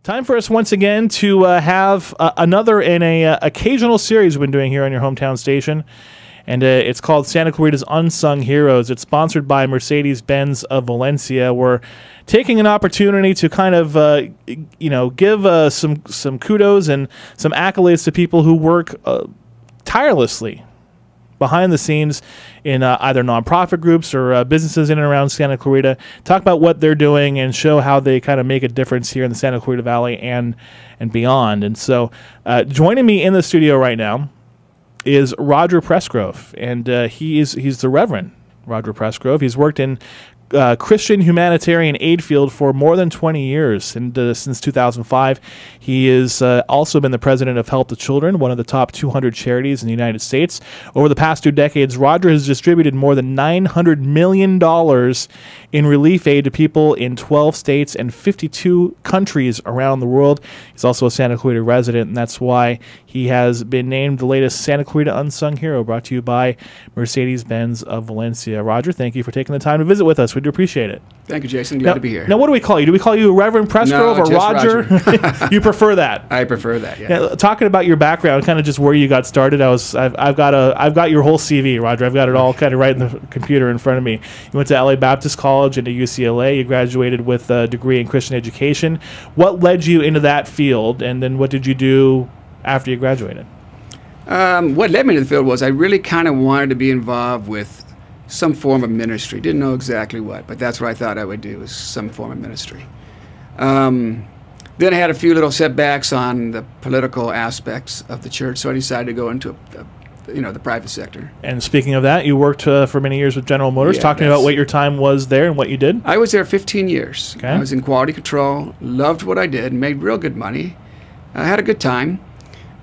Time for us once again to have another in a occasional series we've been doing here on your hometown station. And it's called Santa Clarita's Unsung Heroes. It's sponsored by Mercedes-Benz of Valencia. We're taking an opportunity to kind of, give some kudos and some accolades to people who work tirelessly behind the scenes in either nonprofit groups or businesses in and around Santa Clarita. Talk about what they're doing and show how they kind of make a difference here in the Santa Clarita Valley and beyond. And so joining me in the studio right now is Roger Presgrove, and he's the Reverend Roger Presgrove. He's worked in Christian humanitarian aid field for more than 20 years, and since 2005 he has also been the president of Help the Children, one of the top 200 charities in the United States. Over the past 2 decades, Roger has distributed more than $900 million in relief aid to people in 12 states and 52 countries around the world. He's also a Santa Clarita resident, and that's why he has been named the latest Santa Clarita Unsung Hero, brought to you by Mercedes-Benz of Valencia. Roger, thank you for taking the time to visit with us. We do appreciate it. Thank you, Jason. Glad to be here. Now, what do we call you? Do we call you Reverend Presgrove or Roger? You prefer that? I prefer that. Yeah. Now, talking about your background, kind of just where you got started. I've got your whole CV, Roger. I've got it all kind of right in the computer in front of me. You went to LA Baptist College and to UCLA. You graduated with a degree in Christian education. What led you into that field, and then what did you do after you graduated? What led me to the field was I really kind of wanted to be involved with some form of ministry. Didn't know exactly what, but that's what I thought I would do, is some form of ministry. Then I had a few little setbacks on the political aspects of the church, so I decided to go into the private sector. And speaking of that, you worked for many years with General Motors. Yeah, Talk to me about what your time was there and what you did. I was there 15 years. Okay. I was in quality control, loved what I did, made real good money. I had a good time,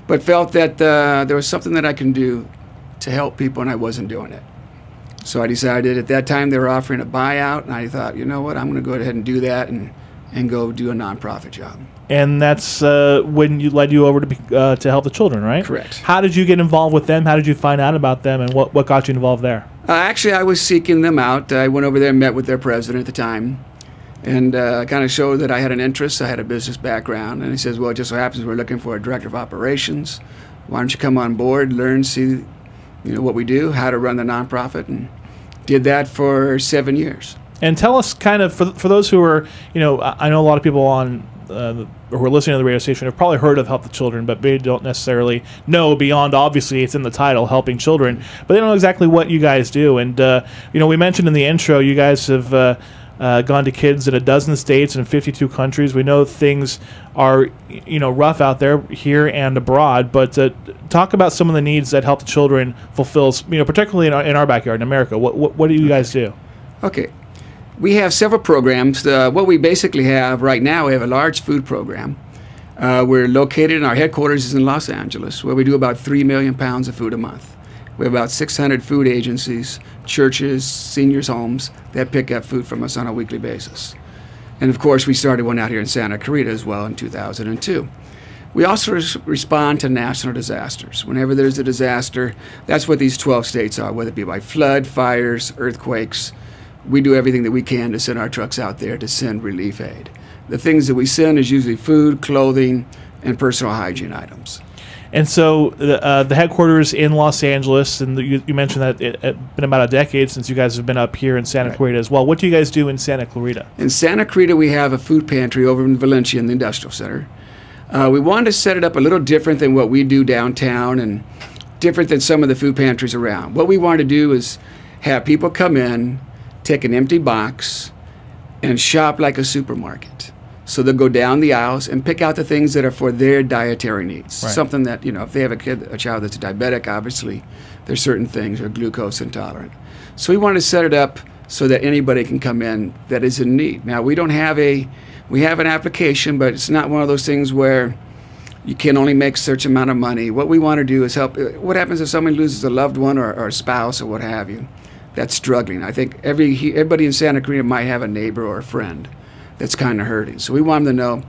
but felt that there was something that I can do to help people, and I wasn't doing it. So I decided at that time they were offering a buyout, and I thought, you know what, I'm going to go ahead and do that and go do a nonprofit job. And that's when you led you over to Help the Children, right? Correct. How did you get involved with them? How did you find out about them, and what got you involved there? Actually, I was seeking them out. I went over there and met with their president at the time, and kind of showed that I had an interest. I had a business background, and he says, well, it just so happens we're looking for a director of operations. Why don't you come on board, learn, see what we do, how to run the nonprofit, and did that for 7 years. And tell us kind of, for those who are, I know a lot of people on who are listening to the radio station have probably heard of Help the Children, but they don't necessarily know beyond, obviously, it's in the title, helping children, but they don't know exactly what you guys do. And, we mentioned in the intro, you guys have gone to kids in 12 states and 52 countries. We know things are, rough out there here and abroad, but talk about some of the needs that Help the Children fulfills, particularly in our backyard in America. What do you guys do? Okay. We have several programs. What we basically have right now, we have a large food program. We're located, our headquarters is in Los Angeles, where we do about 3 million pounds of food a month. We have about 600 food agencies, churches, seniors' homes that pick up food from us on a weekly basis. And of course, we started one out here in Santa Clarita as well in 2002. We also respond to national disasters. Whenever there's a disaster, that's what these 12 states are, whether it be by flood, fires, earthquakes. We do everything that we can to send our trucks out there to send relief aid. The things that we send is usually food, clothing, and personal hygiene items. And so the headquarters in Los Angeles, and you mentioned that it's been about a decade since you guys have been up here in Santa Clarita as well. What do you guys do in Santa Clarita? In Santa Clarita, we have a food pantry over in Valencia in the industrial center. We wanted to set it up a little different than what we do downtown and different than some of the food pantries around. What we wanted to do is have people come in, take an empty box, and shop like a supermarket. So they'll go down the aisles and pick out the things that are for their dietary needs. Right. Something that, if they have a child that's diabetic, obviously, there's certain things, or glucose intolerant. So we wanted to set it up so that anybody can come in that is in need. Now, we have an application, but it's not one of those things where you can only make a certain amount of money. What we want to do is help. What happens if somebody loses a loved one or a spouse or what have you that's struggling? I think everybody in Santa Clarita might have a neighbor or a friend that's kind of hurting. So we want them to know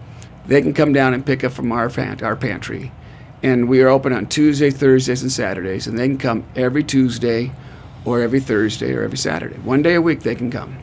they can come down and pick up from our pantry. And we are open on Tuesday, Thursdays, and Saturdays. And they can come every Tuesday or every Thursday or every Saturday. 1 day a week they can come.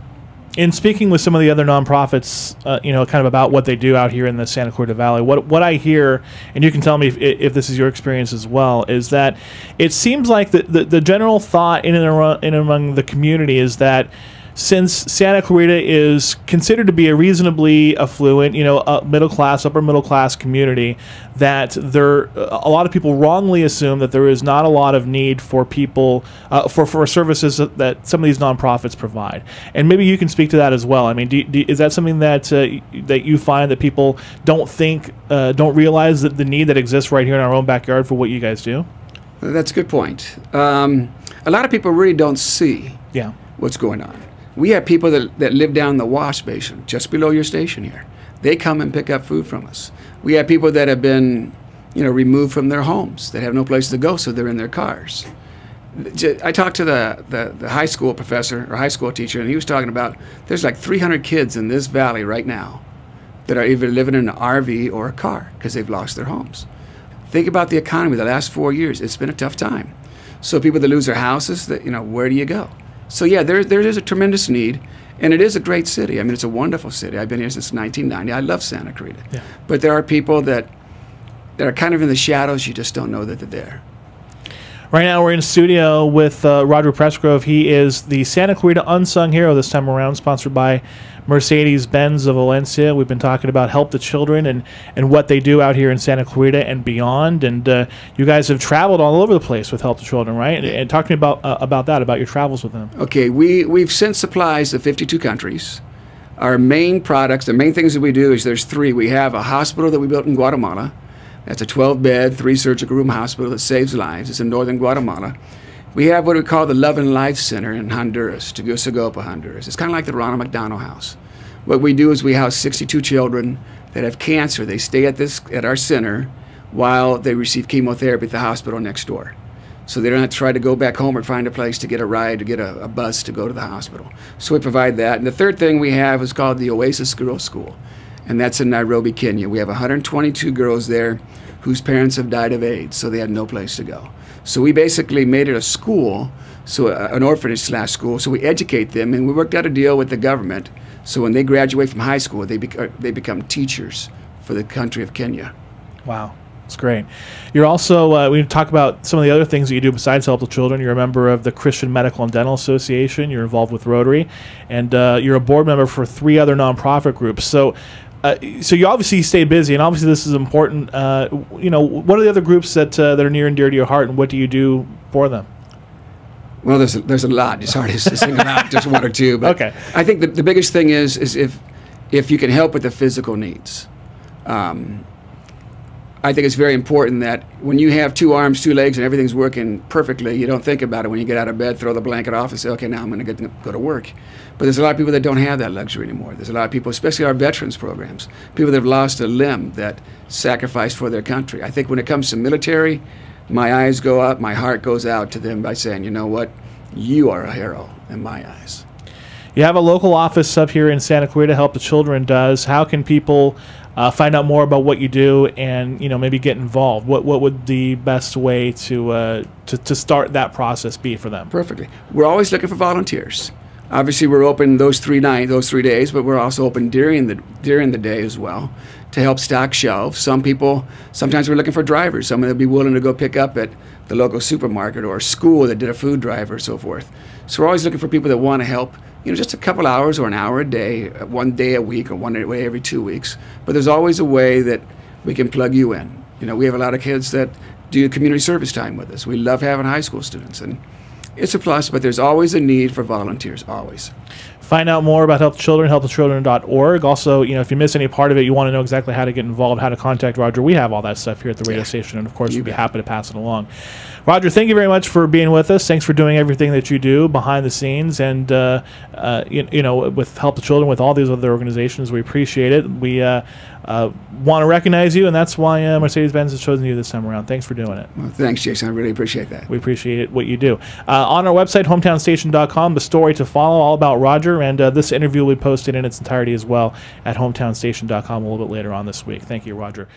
In speaking with some of the other nonprofits, kind of about what they do out here in the Santa Clarita Valley, what I hear, and you can tell me if this is your experience as well, is that it seems like the general thought in and among the community is that since Santa Clarita is considered to be a reasonably affluent, middle class, upper middle class community, that a lot of people wrongly assume that there is not a lot of need for people for services that some of these nonprofits provide. And maybe you can speak to that as well. I mean, is that something that that you find that people don't realize that the need that exists right here in our own backyard for what you guys do? That's a good point. A lot of people really don't see what's going on. We have people that live down the wash basin just below your station here. They come and pick up food from us. We have people that have been, removed from their homes, that have no place to go, so they're in their cars. I talked to the high school professor or high school teacher, and he was talking about there's like 300 kids in this valley right now that are either living in an RV or a car because they've lost their homes. Think about the economy the last 4 years. It's been a tough time. So people that lose their houses, where do you go? So yeah, there is a tremendous need, and it is a great city. I mean, it's a wonderful city. I've been here since 1990. I love Santa Clarita. Yeah. But there are people that are kind of in the shadows. You just don't know that they're there. Right now we're in studio with Roger Presgrove. He is the Santa Clarita Unsung Hero this time around, sponsored by Mercedes-Benz of Valencia. We've been talking about Help the Children and what they do out here in Santa Clarita and beyond. And you guys have traveled all over the place with Help the Children, right? And talk to me about your travels with them. Okay, we've sent supplies to 52 countries. Our main products, the main things that we do is there's three. We have a hospital that we built in Guatemala. That's a 12-bed, 3-surgical room hospital that saves lives. It's in northern Guatemala. We have what we call the Love and Life Center in Honduras, Tegucigalpa, Honduras. It's kind of like the Ronald McDonald House. What we do is we house 62 children that have cancer. They stay at our center while they receive chemotherapy at the hospital next door. So they don't have to try to go back home or find a place to get a ride, to get a bus to go to the hospital. So we provide that. And the third thing we have is called the Oasis Girls School, and that's in Nairobi, Kenya. We have 122 girls there whose parents have died of AIDS, so they had no place to go. So we basically made it a school, so an orphanage/school, so we educate them, and we worked out a deal with the government, so when they graduate from high school, they become teachers for the country of Kenya. Wow. That's great. You're also, we talk about some of the other things that you do besides Help the Children. You're a member of the Christian Medical and Dental Association. You're involved with Rotary, and you're a board member for 3 other nonprofit groups. So you obviously stay busy, and obviously this is important. What are the other groups that are near and dear to your heart, and what do you do for them? Well, there's a lot. It's hard to single out just one or two. But okay. I think the biggest thing is if you can help with the physical needs. I think it's very important that when you have 2 arms, 2 legs, and everything's working perfectly, you don't think about it when you get out of bed, throw the blanket off, and say, okay, now I'm going to go to work. But there's a lot of people that don't have that luxury anymore. There's a lot of people, especially our veterans programs, people that have lost a limb that sacrificed for their country. I think when it comes to military, my eyes go up, my heart goes out to them by saying, you know what, you are a hero in my eyes. You have a local office up here in Santa Clarita, Help the Children does. How can people find out more about what you do and maybe get involved? What would the best way to start that process be for them? Perfectly. We're always looking for volunteers. Obviously, we're open those 3 days, but we're also open during the day as well to help stock shelves. Sometimes we're looking for drivers, someone that'd be willing to go pick up at the local supermarket or a school that did a food drive or so forth. So we're always looking for people that want to help. Just a couple hours or an hour a day, 1 day a week or 1 day every 2 weeks. But there's always a way that we can plug you in. We have a lot of kids that do community service time with us. We love having high school students, and it's a plus, but there's always a need for volunteers, always. Find out more about Help the Children, helpthechildren.org. Also, if you miss any part of it, you want to know exactly how to get involved, how to contact Roger. We have all that stuff here at the radio station, and of course, we'd be happy to pass it along. Roger, thank you very much for being with us. Thanks for doing everything that you do behind the scenes, and with Help the Children, with all these other organizations. We appreciate it. We want to recognize you, and that's why Mercedes-Benz has chosen you this time around. Thanks for doing it. Well, thanks, Jason. I really appreciate that. We appreciate what you do. On our website, hometownstation.com, the story to follow all about Roger, and this interview will be posted in its entirety as well at hometownstation.com a little bit later on this week. Thank you, Roger.